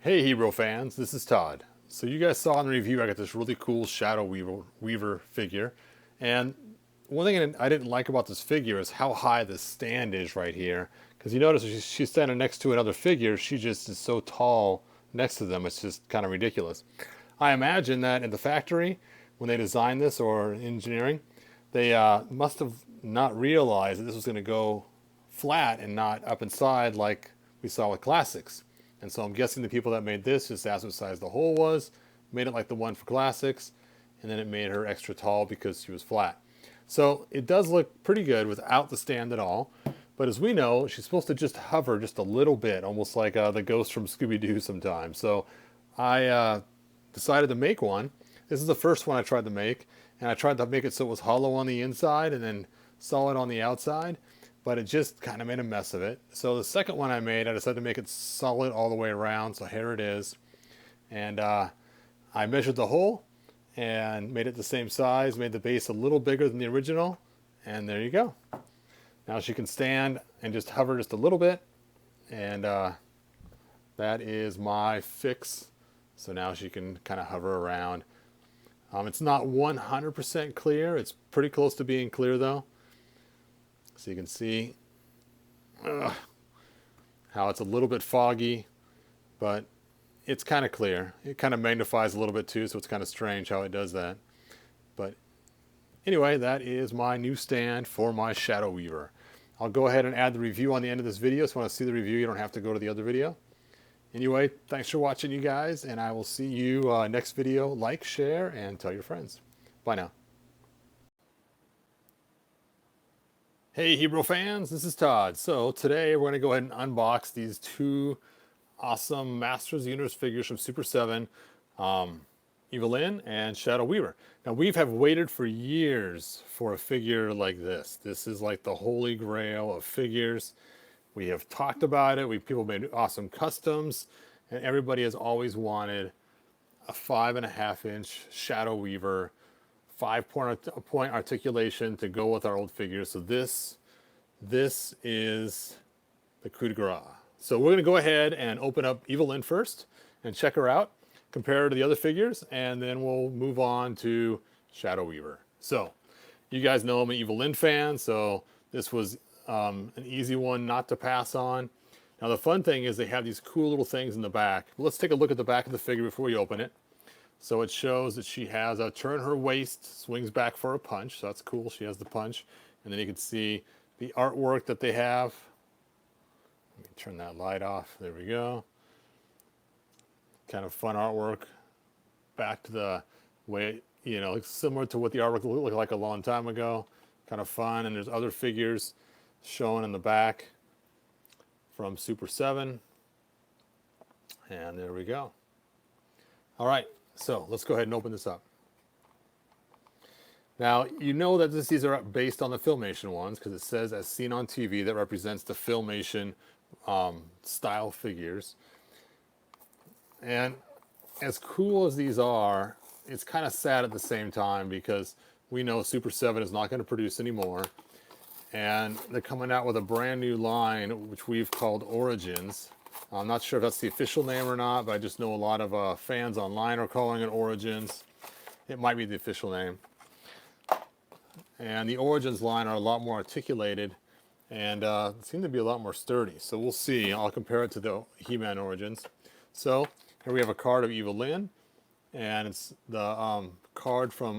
Hey Hero fans, this is Todd. So you guys saw in the review I got this really cool Shadow Weaver figure. And one thing I didn't like about this figure is how high the stand is right here. Because you notice she's standing next to another figure, she just is so tall next to them, it's just kind of ridiculous. I imagine that in the factory, when they designed this or engineering, they must have not realized that this was going to go flat and not up inside like we saw with classics. And so I'm guessing the people that made this just asked what size the hole was, made it like the one for classics, and then it made her extra tall because she was flat. So it does look pretty good without the stand at all. But as we know, she's supposed to just hover just a little bit, almost like the ghost from Scooby-Doo sometimes. So I decided to make one. This is the first one I tried to make, and I tried to make it so it was hollow on the inside and then solid on the outside, but it just kind of made a mess of it. So the second one I made, I decided to make it solid all the way around, so here it is. And I measured the hole and made it the same size, made the base a little bigger than the original, and there you go. Now she can stand and just hover just a little bit, and that is my fix. So now she can kind of hover around. It's not 100% clear. It's pretty close to being clear though. So you can see how it's a little bit foggy, but it's kind of clear. It kind of magnifies a little bit too, so it's kind of strange how it does that. But anyway, that is my new stand for my Shadow Weaver. I'll go ahead and add the review on the end of this video, so if you want to see the review, you don't have to go to the other video. Anyway, thanks for watching, you guys, and I will see you next video. Like, share, and tell your friends. Bye now. Hey Hero fans, this is Todd. So today we're going to go ahead and unbox these two awesome Masters of the Universe figures from Super7, Evelyn and Shadow Weaver. Now we have waited for years for a figure like this. This is like the holy grail of figures. We have talked about it. People made awesome customs, and everybody has always wanted a 5.5-inch Shadow Weaver, 5-point articulation to go with our old figures. So this is the coup de grace. So we're going to go ahead and open up Evelyn first and check her out, compare her to the other figures, and then we'll move on to Shadow Weaver. So you guys know I'm an Evelyn fan, so this was an easy one not to pass on. Now the fun thing is they have these cool little things in the back. Let's take a look at the back of the figure before we open it. So it shows that she has a turn her waist, swings back for a punch. So that's cool. She has the punch. And then you can see the artwork that they have. Let me turn that light off. There we go. Kind of fun artwork. Back to the way, it's similar to what the artwork looked like a long time ago. Kind of fun. And there's other figures shown in the back from Super7. And there we go. All right. So let's go ahead and open this up. Now, you know that these are based on the Filmation ones because it says as seen on TV. That represents the Filmation style figures. And as cool as these are, it's kind of sad at the same time because we know Super7 is not going to produce anymore. And they're coming out with a brand new line, which we've called Origins. I'm not sure if that's the official name or not, but I just know a lot of fans online are calling it Origins. It might be the official name. And the Origins line are a lot more articulated and seem to be a lot more sturdy. So we'll see. I'll compare it to the He-Man Origins. So here we have a card of Evelyn, and it's the card from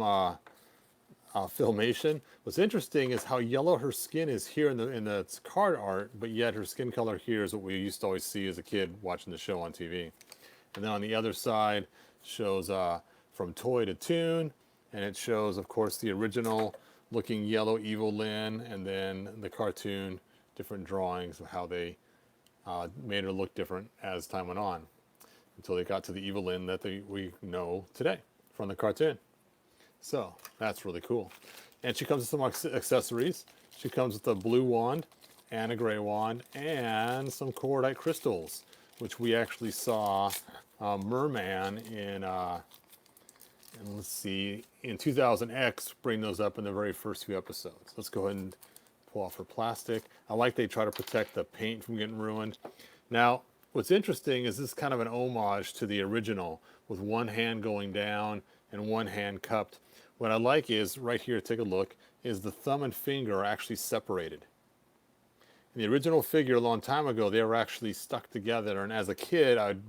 Filmation. What's interesting is how yellow her skin is here in the card art, but yet her skin color here is what we used to always see as a kid watching the show on TV. And then on the other side shows from toy to tune, and it shows, of course, the original looking yellow Evelyn, and then the cartoon, different drawings of how they made her look different as time went on, until they got to the Evelyn that we know today from the cartoon. So that's really cool. And she comes with some accessories. She comes with a blue wand and a gray wand and some cordite crystals, which we actually saw Merman in, and let's see, in 2000X bring those up in the very first few episodes. Let's go ahead and pull off her plastic. I like they try to protect the paint from getting ruined. Now, what's interesting is this is kind of an homage to the original with one hand going down and one hand cupped. What I like is, right here, take a look, is the thumb and finger are actually separated. In the original figure a long time ago, they were actually stuck together, and as a kid, I'd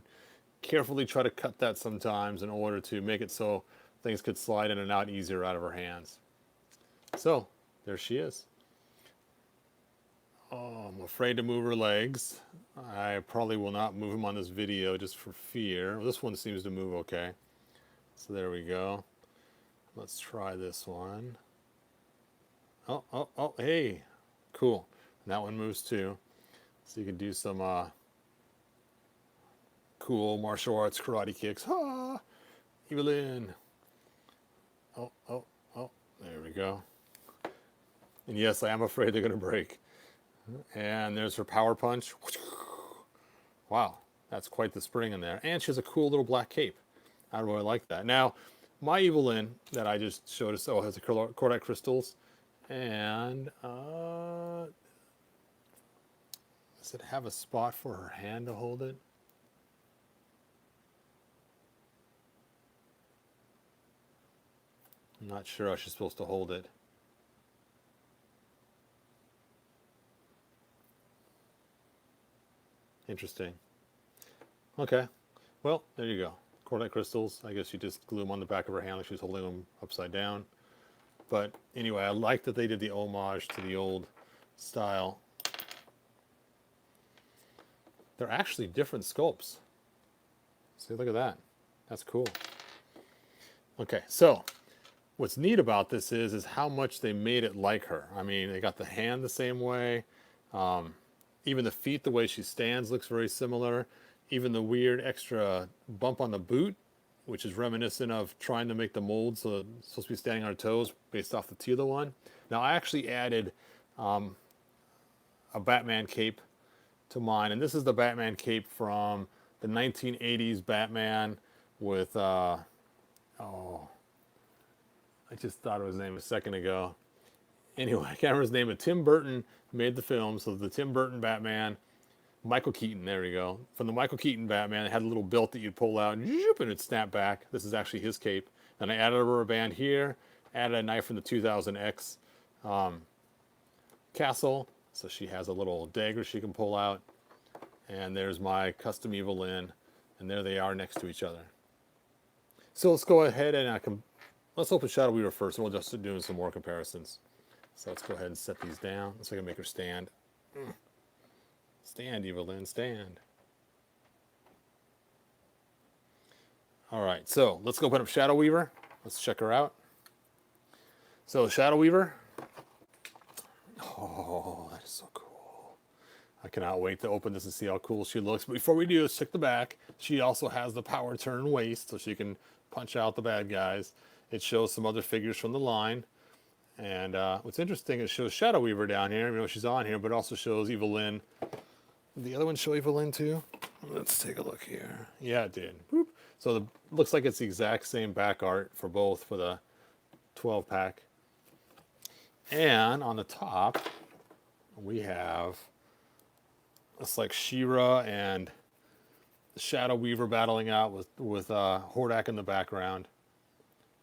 carefully try to cut that sometimes in order to make it so things could slide in and out easier out of her hands. So, there she is. Oh, I'm afraid to move her legs. I probably will not move them on this video just for fear. Well, this one seems to move okay. So there we go. Let's try this one. Oh, hey. Cool. And that one moves too. So you can do some cool martial arts karate kicks. Ha! Evelyn. Oh. There we go. And yes, I am afraid they're going to break. And there's her power punch. Wow, that's quite the spring in there. And she has a cool little black cape. I really like that. Now, my Evelyn that I just showed us, has the cordite crystals. And does it have a spot for her hand to hold it? I'm not sure how she's supposed to hold it. Interesting. Okay. Well, there you go. Cordite crystals. I guess you just glue them on the back of her hand like she's holding them upside down. But anyway, I like that they did the homage to the old style. They're actually different sculpts. See, look at that. That's cool. Okay, so what's neat about this is how much they made it like her. I mean, they got the hand the same way. Even the feet, the way she stands looks very similar. Even the weird extra bump on the boot, which is reminiscent of trying to make the mold so it's supposed to be standing on her toes based off the Tila one. Now, I actually added a Batman cape to mine, and this is the Batman cape from the 1980s Batman with, I just thought of his name a second ago. Anyway, I can't remember his name, but Tim Burton made the film, so the Tim Burton Batman, Michael Keaton, there we go. From the Michael Keaton Batman, it had a little belt that you'd pull out, and it'd snap back. This is actually his cape. And I added a rubber band here, added a knife from the 2000X castle, so she has a little dagger she can pull out. And there's my custom Evelyn, and there they are next to each other. So let's go ahead and let's open Shadow Weaver first, and we'll just start doing some more comparisons. So let's go ahead and set these down so I can make her stand. Stand, Evelyn, stand. All right, so let's go open up Shadow Weaver. Let's check her out. So Shadow Weaver. Oh, that is so cool. I cannot wait to open this and see how cool she looks. But before we do, let's check the back. She also has the power turn waist, so she can punch out the bad guys. It shows some other figures from the line. And what's interesting is it shows Shadow Weaver down here. You know, she's on here, but it also shows Evelyn. Did the other one show Evelyn too? Let's take a look here. Yeah, it did. Boop. So it looks like it's the exact same back art for both for the 12 pack. And on the top, we have, it's like She-Ra and Shadow Weaver battling out with Hordak in the background.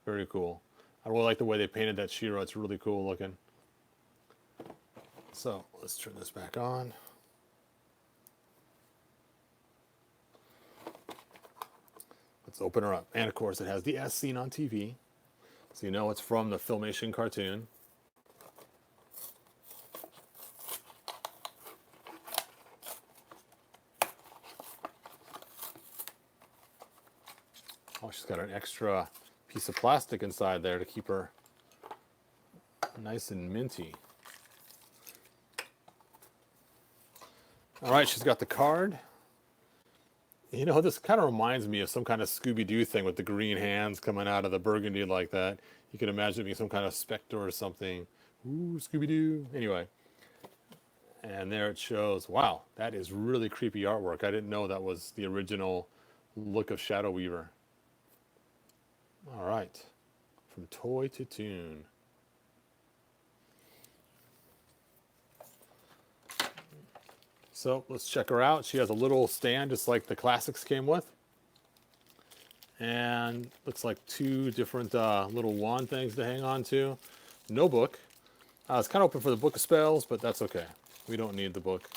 Very cool. I really like the way they painted that She-Ra. It's really cool looking. So let's turn this back on. Let's open her up. And of course it has the S scene on TV. So you know it's from the Filmation cartoon. Oh, she's got an extra piece of plastic inside there to keep her nice and minty. All right, she's got the card. You know, this kind of reminds me of some kind of Scooby-Doo thing with the green hands coming out of the burgundy like that. You can imagine it being some kind of specter or something. Ooh, Scooby-Doo. Anyway. And there it shows. Wow, that is really creepy artwork. I didn't know that was the original look of Shadow Weaver. All right. From toy to tune. So let's check her out. She has a little stand just like the classics came with. And looks like two different little wand things to hang on to. No book. I was kind of hoping for the book of spells, but that's okay. We don't need the book.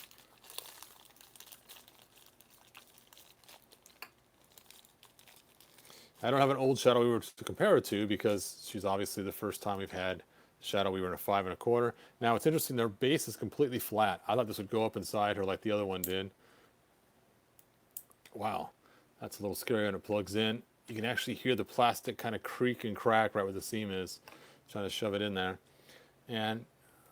I don't have an old Shadow Weaver to compare it to because she's obviously the first time we've had Shadow Weaver in a 5 1/4. Now it's interesting, their base is completely flat. I thought this would go up inside her like the other one did. Wow, that's a little scary when it plugs in. You can actually hear the plastic kind of creak and crack right where the seam is. Trying to shove it in there. And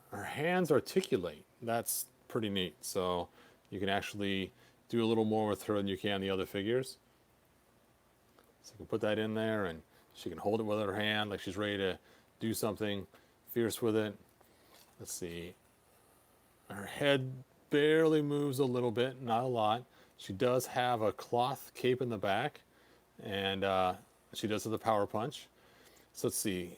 her hands articulate. That's pretty neat. So you can actually do a little more with her than you can the other figures. So you can put that in there and she can hold it with her hand like she's ready to do something fierce with it. Let's see. Her head barely moves a little bit, not a lot. She does have a cloth cape in the back, and she does have the power punch. So let's see.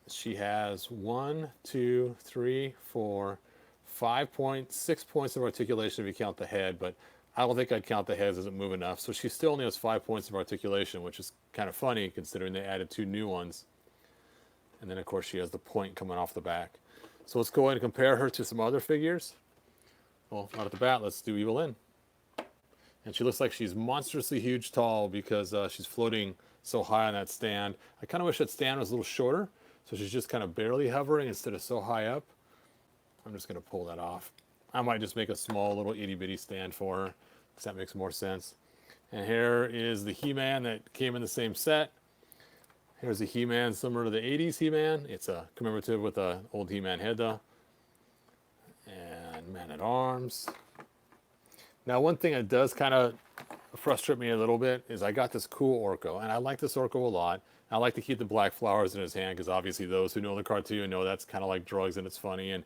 She has 1, 2, 3, 4, 5 points, 6 points of articulation if you count the head, but I don't think I'd count the head as it doesn't move enough. So she still only has 5 points of articulation, which is kind of funny considering they added 2 new ones. And then, of course, she has the point coming off the back. So let's go ahead and compare her to some other figures. Well, not at the bat, let's do Evil-Lyn. And she looks like she's monstrously huge tall because she's floating so high on that stand. I kind of wish that stand was a little shorter, so she's just kind of barely hovering instead of so high up. I'm just going to pull that off. I might just make a small little itty-bitty stand for her because that makes more sense. And here is the He-Man that came in the same set. Here's a He-Man similar to the 80s He-Man. It's a commemorative with an old He-Man head though. And Man-at-Arms. Now one thing that does kind of frustrate me a little bit is I got this cool Orko, and I like this Orko a lot. I like to keep the black flowers in his hand because obviously those who know the cartoon know that's kind of like drugs and it's funny. And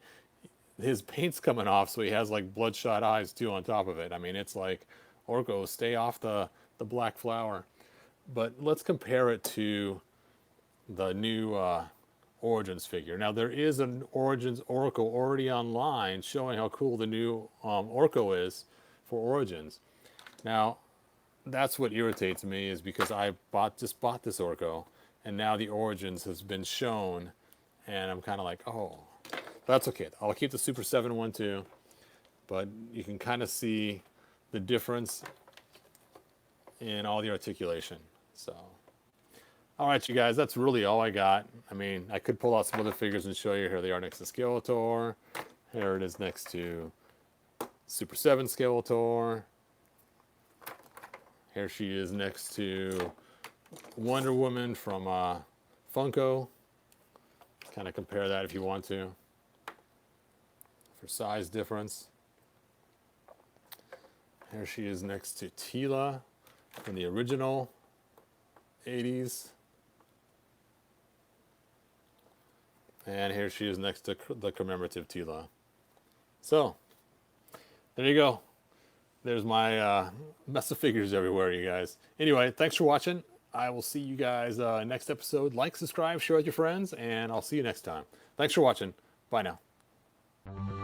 his paint's coming off, so he has like bloodshot eyes too on top of it. I mean, it's like, Orko, stay off the black flower. But let's compare it to the new Origins figure. Now there is an Origins Orko already online showing how cool the new Orko is for Origins. Now that's what irritates me, is because I just bought this Orko and now the Origins has been shown and I'm kind of like, oh, that's okay. I'll keep the Super7 one too, but you can kind of see the difference in all the articulation. So all right, you guys, that's really all I got. I mean, I could pull out some other figures and show you. Here they are next to Skeletor. Here it is next to Super7 Skeletor. Here she is next to Wonder Woman from Funko. Kind of compare that if you want to for size difference. Here she is next to Teela from the original 80s. And here she is next to the commemorative Teela. So, there you go. There's my mess of figures everywhere, you guys. Anyway, thanks for watching. I will see you guys next episode. Like, subscribe, share with your friends, and I'll see you next time. Thanks for watching. Bye now.